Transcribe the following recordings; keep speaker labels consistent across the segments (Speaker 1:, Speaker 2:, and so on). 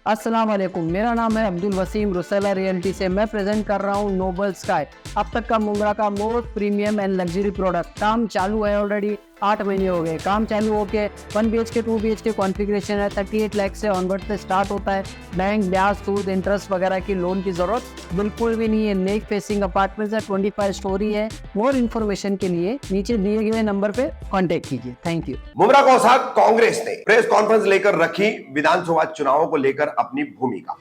Speaker 1: अस्सलाम वालेकुम, मेरा नाम है अब्दुल वसीम रुसेला रियल्टी से मैं प्रेजेंट कर रहा हूँ नोबल स्काई। अब तक का मुंब्रा का most premium and luxury product. काम चालू है ऑलरेडी, 8 महीने हो गए काम चालू होके। 1 BHK 2 BHK कॉन्फ़िगरेशन है, 38 लाख से ऑनवर्ड से स्टार्ट होता है। बैंक ब्याज सूद इंटरेस्ट वगैरह की लोन की जरूरत बिल्कुल भी नहीं है। लेक फेसिंग अपार्टमेंट है, 25 स्टोरी है। मोर इन्फॉर्मेशन के लिए नीचे दिए गए नंबर पे कॉन्टेक्ट कीजिए। Thank you.
Speaker 2: मुमरा कौसा कांग्रेस ने प्रेस कॉन्फ्रेंस लेकर रखी विधानसभा चुनावों को लेकर अपनी भूमिका।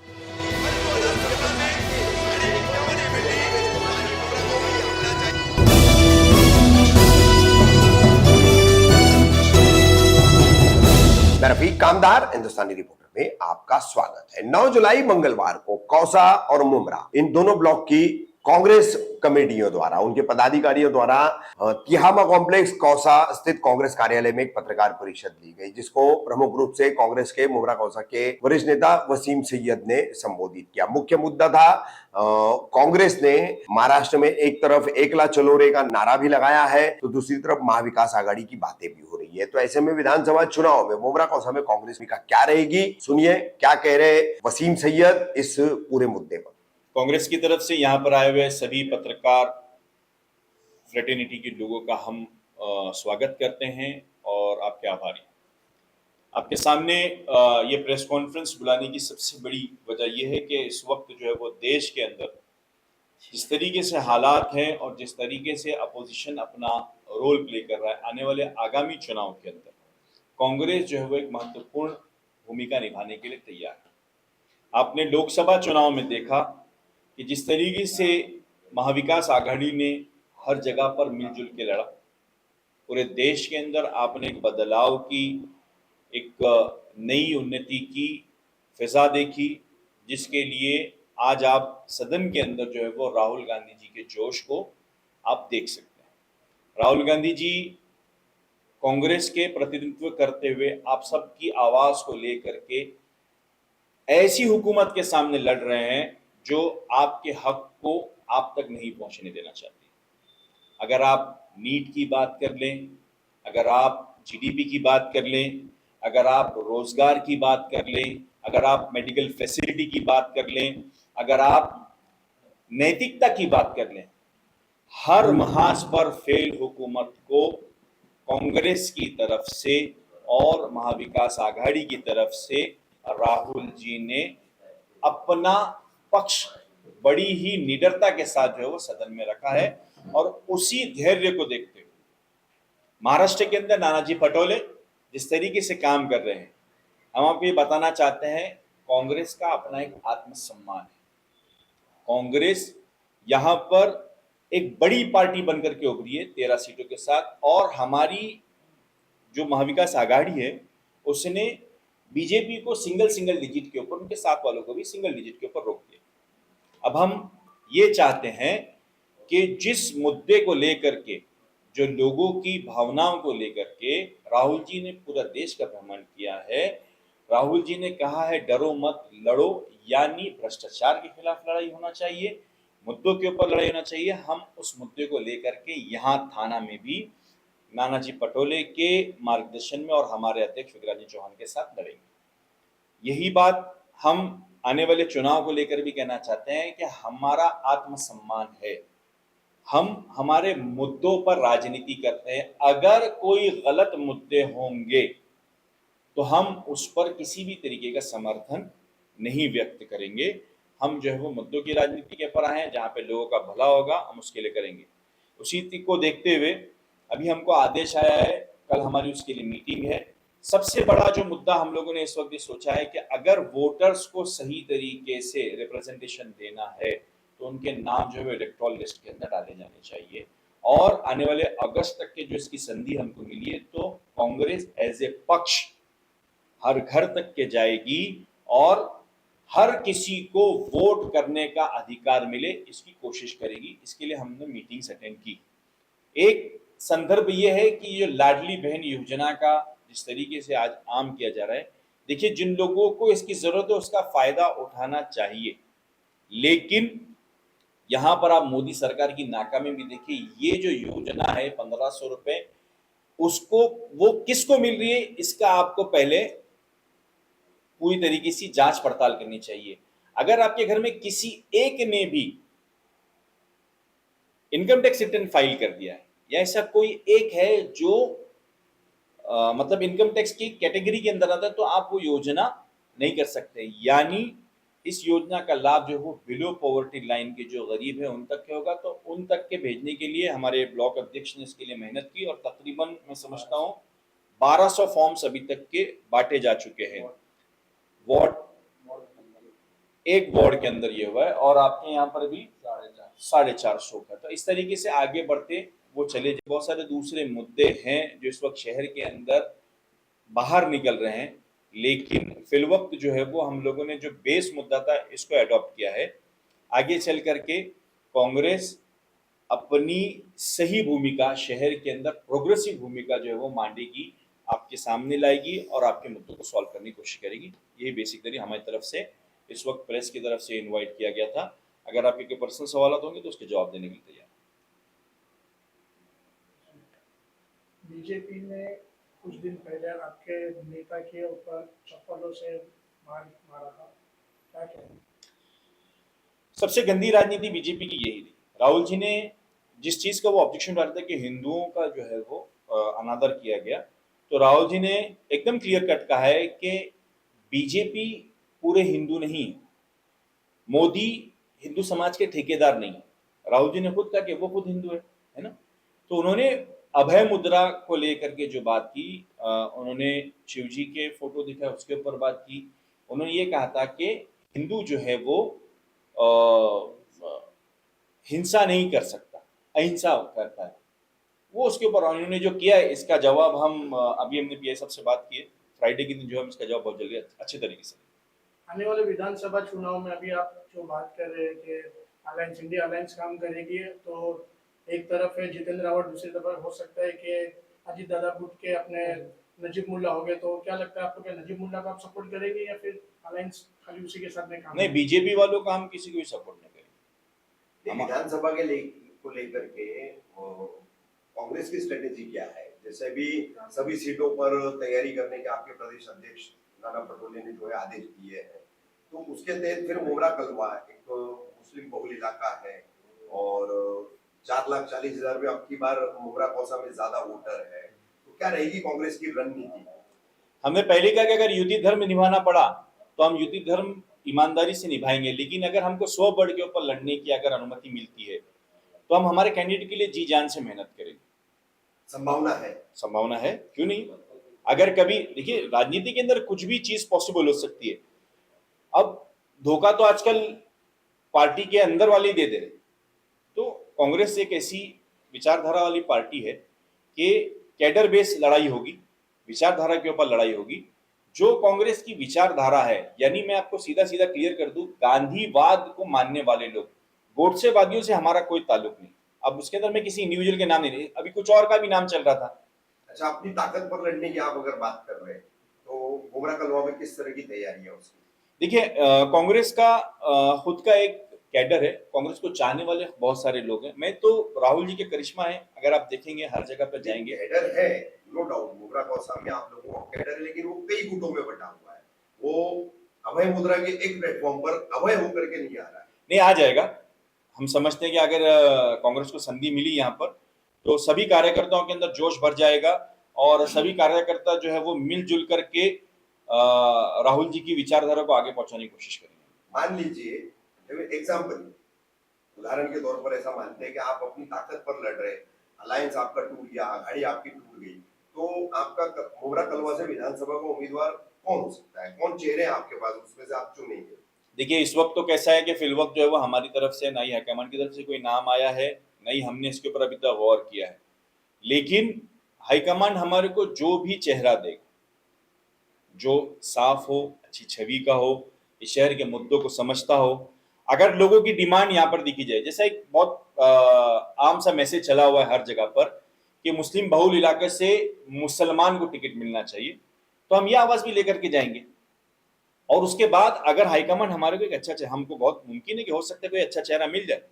Speaker 2: मैं रफीक कामदार हिंदुस्तानी रिपोर्टर में आपका स्वागत है। 9 जुलाई मंगलवार को कौसा और मुमरा इन दोनों ब्लॉक की कांग्रेस कमेटियों द्वारा, उनके पदाधिकारियों द्वारा तिहामा कॉम्प्लेक्स कौसा स्थित कांग्रेस कार्यालय में एक पत्रकार परिषद ली गई, जिसको प्रमुख रूप से कांग्रेस के मुमरा कौसा के वरिष्ठ नेता वसीम सैयद ने संबोधित किया। मुख्य मुद्दा था कांग्रेस ने महाराष्ट्र में एक तरफ एकला चलो रे का नारा भी लगाया है, तो दूसरी तरफ महाविकास आघाड़ी की बातें भी हो रही है। तो ऐसे में विधानसभा चुनाव में मुमरा कौसा में कांग्रेस का क्या रहेगी, सुनिए क्या कह रहे वसीम सैयद इस पूरे मुद्दे पर।
Speaker 3: कांग्रेस की तरफ से यहाँ पर आए हुए सभी पत्रकार फ्रेटर्निटी के लोगों का हम स्वागत करते हैं और आपके आभारी हैं। आपके सामने ये प्रेस कॉन्फ्रेंस बुलाने की सबसे बड़ी वजह यह है कि इस वक्त जो है वो देश के अंदर जिस तरीके से हालात हैं और जिस तरीके से अपोजिशन अपना रोल प्ले कर रहा है, आने वाले आगामी चुनाव के अंदर कांग्रेस जो है वो एक महत्वपूर्ण भूमिका निभाने के लिए तैयार है। आपने लोकसभा चुनाव में देखा कि जिस तरीके से महाविकास आघाड़ी ने हर जगह पर मिलजुल के लड़ा, पूरे देश के अंदर आपने एक बदलाव की, एक नई उन्नति की फिजा देखी, जिसके लिए आज आप सदन के अंदर जो है वो राहुल गांधी जी के जोश को आप देख सकते हैं। राहुल गांधी जी कांग्रेस के प्रतिनिधित्व करते हुए आप सबकी आवाज को लेकर के ऐसी हुकूमत के सामने लड़ रहे हैं जो आपके हक को आप तक नहीं पहुंचने देना चाहती। अगर आप नीट की बात कर लें, अगर आप जीडीपी की बात कर लें, अगर आप रोजगार की बात कर लें, अगर आप मेडिकल फैसिलिटी की बात कर लें, अगर आप नैतिकता की बात कर लें, हर महाज पर फेल हुकूमत को कांग्रेस की तरफ से और महाविकास आघाड़ी की तरफ से राहुल जी ने अपना पक्ष बड़ी ही निडरता के साथ जो है वो सदन में रखा है। और उसी धैर्य को देखते हुए महाराष्ट्र के अंदर नानाजी पटोले जिस तरीके से काम कर रहे हैं, हम आपको ये बताना चाहते हैं, कांग्रेस का अपना एक आत्मसम्मान है। कांग्रेस यहाँ पर एक बड़ी पार्टी बनकर के उभरी है 13 सीटों के साथ, और हमारी जो महाविकास आघाड़ी है उसने बीजेपी को सिंगल डिजिट के ऊपर, उनके साथ वालों को भी सिंगल डिजिट के ऊपर रोक दिया। अब हम ये चाहते हैं कि जिस मुद्दे को लेकर के, जो लोगों की भावनाओं को लेकर के राहुल जी ने पूरा देश का भ्रमण किया है, राहुल जी ने कहा है डरो मत लड़ो, यानी भ्रष्टाचार के खिलाफ लड़ाई होना चाहिए, मुद्दों के ऊपर लड़ाई होना चाहिए। हम उस मुद्दे को लेकर के यहाँ थाना में भी नानाजी पटोले के मार्गदर्शन में और हमारे अध्यक्ष विक्रांत चौहान के साथ लड़ेंगे। यही बात हम आने वाले चुनाव को लेकर भी कहना चाहते हैं कि हमारा आत्मसम्मान है, हम हमारे मुद्दों पर राजनीति करते हैं। अगर कोई गलत मुद्दे होंगे तो हम उस पर किसी भी तरीके का समर्थन नहीं व्यक्त करेंगे। हम जो है वो मुद्दों की राजनीति के पर आए हैं, जहाँ पे लोगों का भला होगा हम उसके लिए करेंगे। उसी को देखते हुए अभी हमको आदेश आया है, कल हमारी उसके लिए मीटिंग है। सबसे बड़ा जो मुद्दा हम लोगों ने इस वक्त ये सोचा है कि अगर वोटर्स को सही तरीके से रिप्रेजेंटेशन देना है तो उनके नाम जो है इलेक्टोरल लिस्ट के अंदर डाले जाने चाहिए। और आने वाले अगस्त तक के जो इसकी संधि हमको मिली है, तो कांग्रेस एज ए पक्ष हर घर तक के जाएगी और हर किसी को वोट करने का अधिकार मिले, इसकी कोशिश करेगी। इसके लिए हमने मीटिंग्स अटेंड की। एक संदर्भ यह है कि जो लाडली बहन योजना का जिस तरीके से आज आम किया जा रहा है, देखिए जिन लोगों को इसकी जरूरत है उसका फायदा उठाना चाहिए, लेकिन यहां पर आप मोदी सरकार की नाकामी भी देखिए। ये जो योजना है 1500 रुपए, उसको वो किसको मिल रही है इसका आपको पहले पूरी तरीके से जांच पड़ताल करनी चाहिए। अगर आपके घर में किसी एक ने भी इनकम टैक्स रिटर्न फाइल कर दिया है या ऐसा कोई एक है जो मतलब इनकम टैक्स की कैटेगरी के अंदर आता है, तो आप वो योजना नहीं कर सकते। यानी इस योजना का लाभ जो है वो बिलो पॉवर्टी लाइन के जो गरीब है उन तक के होगा। तो उन तक के भेजने के लिए हमारे ब्लॉक अध्यक्ष ने इसके लिए मेहनत की और तकरीबन मैं समझता हूँ 1200 फॉर्म्स अभी तक के बांटे जा चुके हैं। वार्ड एक वार्ड के अंदर ये हुआ है और आपके यहाँ पर भी 450 का। तो इस तरीके से आगे बढ़ते वो चले। बहुत सारे दूसरे मुद्दे हैं जो इस वक्त शहर के अंदर बाहर निकल रहे हैं, लेकिन फिलवक्त जो है वो हम लोगों ने जो बेस मुद्दा था इसको अडॉप्ट किया है। आगे चल करके कांग्रेस अपनी सही भूमिका शहर के अंदर प्रोग्रेसिव भूमिका जो है वो मांडेगी, आपके सामने लाएगी और आपके मुद्दों को सॉल्व करने की कोशिश करेगी। यही बेसिकली हमारी तरफ से इस वक्त प्रेस की तरफ से इनवाइट किया गया था। अगर आपके कोई पर्सनल सवाल होंगे तो उसके जवाब देने के लिए तैयार।
Speaker 4: बीजेपी ने कुछ दिन पहले आपके नेता के ऊपर चप्पलों से मारा था, क्या कहेंगे?
Speaker 3: सबसे गंदी राजनीति बीजेपी की यही थी। राहुल जी ने जिस चीज का वो ऑब्जेक्शन डाला था कि हिंदुओं का जो है वो अनादर किया गया, तो राहुल जी ने एकदम क्लियर कट कहा है कि बीजेपी पूरे हिंदू नहीं, मोदी हिंदू समाज के ठेकेदार नहीं। राहुल जी ने खुद कहा कि वो खुद हिंदू है ना। तो उन्होंने अभय मुद्रा को लेकर के जो बात की, उन्होंने शिव जी के फोटो दिखा उसके ऊपर बात की। उन्होंने ये कहा था कि हिंदू जो है वो हिंसा नहीं कर सकता, अहिंसा करता है। वो उसके ऊपर उन्होंने जो किया है इसका जवाब हम अभी हमने पीएसएफ से बात की है, फ्राइडे के दिन जो हम इसका जवाब बहुत जल्दी अच्छे तरीके से।
Speaker 4: आने वाले विधानसभा चुनाव में अभी आप जो बात कर रहे हैं कि अलायंस इंडिया अलायंस काम करेगी, तो एक तरफ है जितेंद्र रावत, दूसरी तरफ हो सकता है कि अजीत दादा गुट के अपने नजीब मुल्ला हो गए। तो क्या लगता है आपको कि नजीब मुल्ला को आप सपोर्ट करेंगे या फिर अलायंस खाली उसी के साथ में काम?
Speaker 3: नहीं, बीजेपी वालों का हम किसी को भी सपोर्ट नहीं करेंगे।
Speaker 2: विधानसभा के को लेकर के कांग्रेस की स्ट्रेटेजी क्या है? जैसे भी सभी सीटों पर तैयारी करने के आपके प्रदेश अध्यक्ष नाना पटोले ने जो है आदेश दिए हैं, तो उसके तहत फिर मोमरा कलवा एक मुस्लिम बहुल इलाका है और 4,40,000 में अब की बार मोमरा कौसा में ज्यादा वोटर है, तो क्या रहेगी कांग्रेस की रणनीति?
Speaker 3: हमने पहले कहा कि अगर युति धर्म निभाना पड़ा तो हम युति धर्म ईमानदारी से निभाएंगे, लेकिन अगर हमको 100 बढ़ के ऊपर लड़ने की अगर अनुमति मिलती है तो हम हमारे कैंडिडेट के लिए जी जान से मेहनत करेंगे। संभावना है, क्यों नहीं। अगर कभी देखिए राजनीति के अंदर कुछ भी चीज पॉसिबल हो सकती है। अब धोखा तो आजकल पार्टी के अंदर वाले दे दे रहे। तो कांग्रेस एक ऐसी विचारधारा वाली पार्टी है कि कैडर बेस लड़ाई होगी, विचारधारा के ऊपर लड़ाई होगी। जो कांग्रेस की विचारधारा है, यानी मैं आपको सीधा सीधा क्लियर कर दूं, गांधीवाद को मानने वाले लोग, गोडसेवादियों से हमारा कोई ताल्लुक नहीं। अब उसके अंदर मैं किसी इंडिविजुअल के नाम नहीं, अभी कुछ और का भी नाम चल रहा था।
Speaker 2: अच्छा, अपनी ताकत पर लड़ने की आप अगर बात कर रहे हैं तो मोमरा कलवा में किस तरह की तैयारी है उसकी?
Speaker 3: देखिए कांग्रेस का खुद का एक कैडर है, कांग्रेस को चाहने वाले बहुत सारे लोग हैं। मैं तो राहुल जी के करिश्मा है, अगर आप देखेंगे हर जगह पर जाएंगे।
Speaker 2: कैडर है, नो डाउट, मोमरा कौसा में आप लोगों का कैडर है, लेकिन वो कई गुटों में बटा हुआ है। वो अभय मुद्रा के एक प्लेटफॉर्म पर अभय होकर के नहीं आ रहा है।
Speaker 3: नहीं, आ जाएगा। हम समझते हैं कि अगर कांग्रेस को संधि मिली यहाँ पर तो सभी कार्यकर्ताओं के अंदर जोश भर जाएगा और सभी कार्यकर्ता जो है वो मिलजुल करके राहुल जी की विचारधारा को आगे पहुंचाने की कोशिश करेंगे।
Speaker 2: मान लीजिए एग्जाम्पल, उदाहरण के तौर पर ऐसा मानते हैं कि आप अपनी ताकत पर लड़ रहे, अलायंस आपका टूट गया, आघाड़ी आपकी टूट गई, तो आपका मोमरा कलवा से विधानसभा का उम्मीदवार कौन हो सकता है? कौन चेहरे आपके पास, उसमें से आप चुनेंगे?
Speaker 3: देखिए इस वक्त तो कैसा है कि फिल वक्त जो है वो हमारी तरफ से, ना ही हाईकमान की तरफ से कोई नाम आया है, ना ही हमने इसके ऊपर अभी तक गौर किया है। लेकिन हाईकमान हमारे को जो भी चेहरा देगा, जो साफ हो, अच्छी छवि का हो, इस शहर के मुद्दों को समझता हो, अगर लोगों की डिमांड यहाँ पर दिखी जाए, जैसा एक बहुत आम सा मैसेज चला हुआ है हर जगह पर कि मुस्लिम बहुल इलाके से मुसलमान को टिकट मिलना चाहिए, तो हम ये आवाज भी लेकर के जाएंगे। और उसके बाद अगर हाईकमान हमारे को एक अच्छा चेहरा, हमको बहुत मुमकिन है कि हो सकता है कोई अच्छा चेहरा मिल जाए,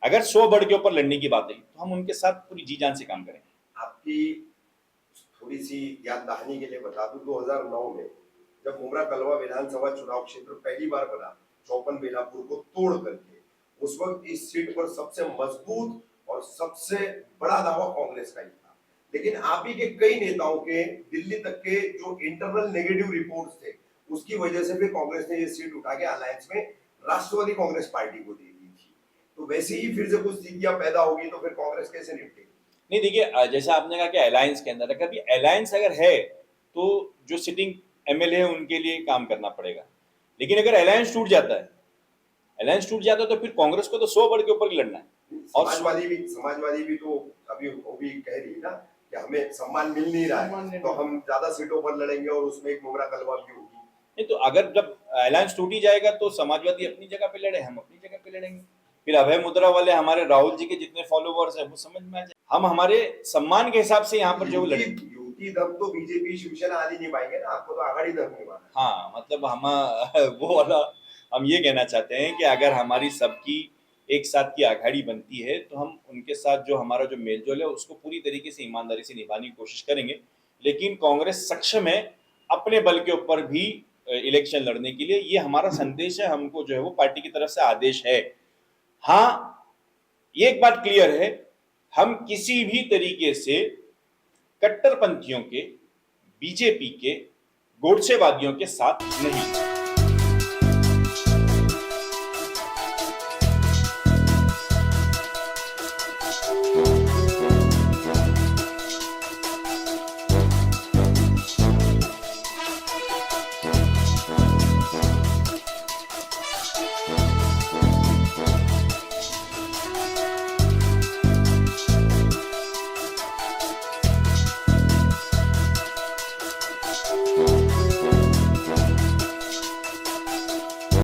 Speaker 3: अगर 100 बढ़ के ऊपर लड़ने की बात है तो हम उनके साथ पूरी जी जान से काम करेंगे।
Speaker 2: आपकी थोड़ी सी याद दहानी के लिए बता दूं, 2009 में जब मुमरा कलवा विधानसभा चुनाव क्षेत्र पहली बार बना 54 बेलापुर को तोड़ करके, उस वक्त इस सीट पर सबसे मजबूत और सबसे बड़ा दावा कांग्रेस का ही था। लेकिन आप ही के कई नेताओं के दिल्ली तक के जो इंटरनल नेगेटिव रिपोर्ट्स थे, उसकी वजह से फिर कांग्रेस ने ये सीट उठा के अलायंस में राष्ट्रवादी कांग्रेस पार्टी को दे दी थी। तो वैसे ही फिर से कुछ स्थितियां पैदा होगी तो फिर कांग्रेस कैसे निपटेगी?
Speaker 3: नहीं देखिए, जैसा आपने कहा कि अलायंस के अंदर कभी अलायंस अगर है तो जो सिटिंग एमएलए है उनके लिए काम करना पड़ेगा। लेकिन अगर अलायंस टूट जाता है तो फिर कांग्रेस को तो 100 बढ़ के ऊपर लड़ना है। और
Speaker 2: समाजवादी भी तो अभी वो भी कह रही है ना कि हमें सम्मान मिल नहीं रहा है, तो हम ज्यादा सीटों पर लड़ेंगे और उसमें एक मुमरा कलवा भी होगी।
Speaker 3: नहीं तो अगर जब अलायंस टूट ही जाएगा तो समाजवादी अपनी जगह पे लड़े, हम अपनी जगह पे लड़ेंगे। फिर अभय मुद्रा वाले हमारे राहुल जी के जितने फॉलोवर्स है वो समझ में आ जाए, हम हमारे सम्मान के हिसाब से यहाँ पर जो लड़े।
Speaker 2: युति दम तो बीजेपी शिवसेना आदि निभाएंगे ना, आपको तो आघाड़ी दम निभाना।
Speaker 3: हाँ, मतलब हम वो वाला हम ये कहना चाहते हैं कि अगर हमारी सबकी एक साथ की आघाड़ी बनती है तो हम उनके साथ जो हमारा जो मेलजोल है उसको पूरी तरीके से ईमानदारी से निभाने की कोशिश करेंगे। लेकिन कांग्रेस सक्षम है अपने बल के ऊपर भी इलेक्शन लड़ने के लिए, ये हमारा संदेश है, हमको जो है वो पार्टी की तरफ से आदेश है। हाँ, ये एक बात क्लियर है, हम किसी भी तरीके से कट्टरपंथियों के, बीजेपी के, गोडसेवादियों के साथ नहीं।